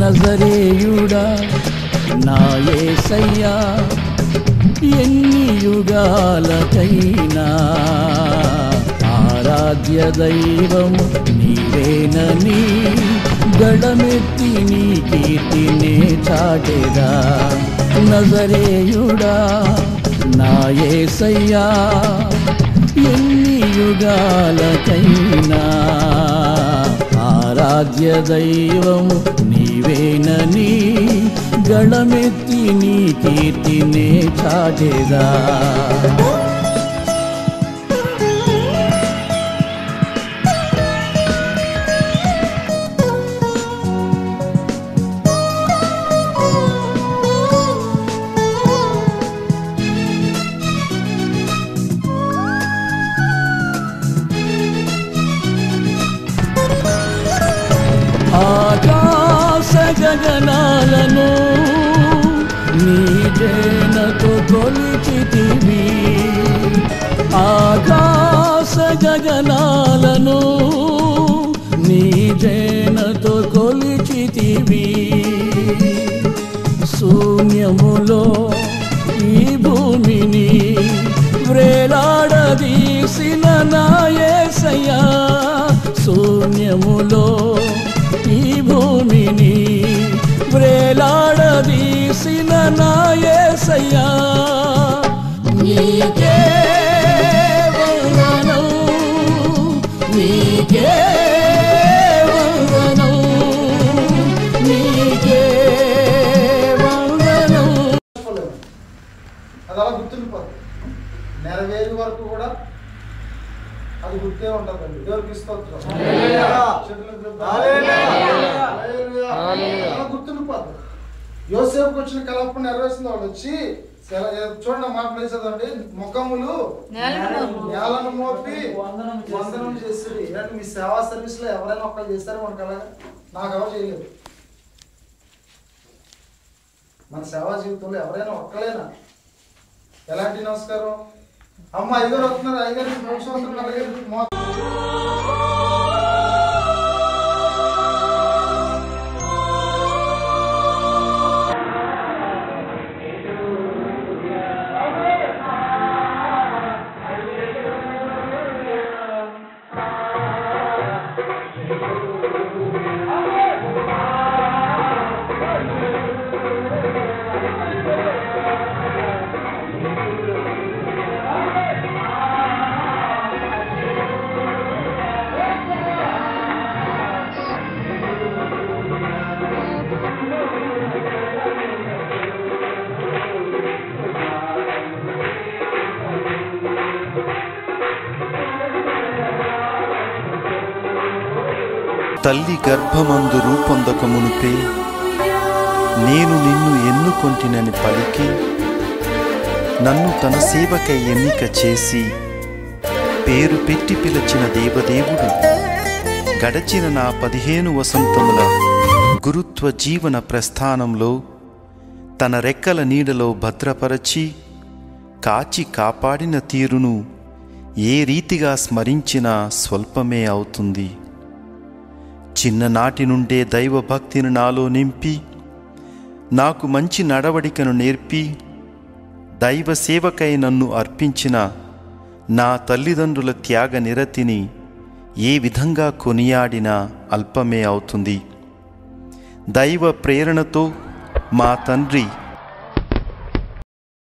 నజరేయుడా నా యేసయ్యా, ఎన్ని యుగాలకైనా ఆరాధ్య దైవము నీవేనని గళమెత్తి నీ కీర్తినే చాటెదా. నజరేయుడా నా యేసయ్యా, ఎన్ని యుగాలకైనా ఆరాధ్య దైవము నీవేనని గళమెత్తి నీ కీర్తినే చాటెదా. ఆకాశ గగనాలను నీ జేనతో కొలిచితివి, ఆకాశ గగనాలను నీ జేనతో కొలిచితివి. శూన్యములో ఈ భూమిని వ్రేలాడదీసిన నా యేసయ్యా, శూన్యములో ఈ భూమిని వ్రేలాడదీసిన నా యేసయ్యా, నీకే వందనం, నీకే వందనం, నీకే వందనం. అది అలా గుర్తుండిపోతుంది, నెరవేరు వరకు కూడా అది గుర్తే ఉంటుందండి. దేవుడికి స్తోత్రం. గుర్తుండిపోతుంది. యోసేపుకి వచ్చిన కలప నెరవేర్చిన వాడు వచ్చి చూడండి మాట చదవండి, ముఖములు నేలను మోపి వందనం చేస్తుంది. ఇలాంటి మీ సేవా సర్వీస్ లో ఎవరైనా ఒక్కరు చేస్తారో మనకు అలాగా నాకు ఎవరు చేయలేదు. మన సేవా జీవితంలో ఎవరైనా ఒక్కలేనా ఎలాంటి నమస్కారం అమ్మ ఐదారు వస్తున్నారు, ఐదారు సంవత్సరం అలాగే తల్లి గర్భమందు రూపొందక మునుపే నేను నిన్ను ఎన్నుకొంటినని పలికి నన్ను తన సేవకై ఎన్నిక చేసి పేరు పెట్టి పిలిచిన దేవదేవుడు గడచిన నా 15 వసంతముల గురుత్వ జీవన ప్రస్థానంలో తన రెక్కల నీడలో భద్రపరచి కాచి కాపాడిన తీరును ఏ రీతిగా స్మరించినా స్వల్పమే అవుతుంది. చిన్ననాటి నుండే దైవభక్తిని నాలో నింపి నాకు మంచి నడవడికను నేర్పి దైవ సేవకై నన్ను అర్పించిన నా తల్లిదండ్రుల త్యాగ నిరతిని ఏ విధంగా కొనియాడినా అల్పమే అవుతుంది. దైవ ప్రేరణతో మా తండ్రి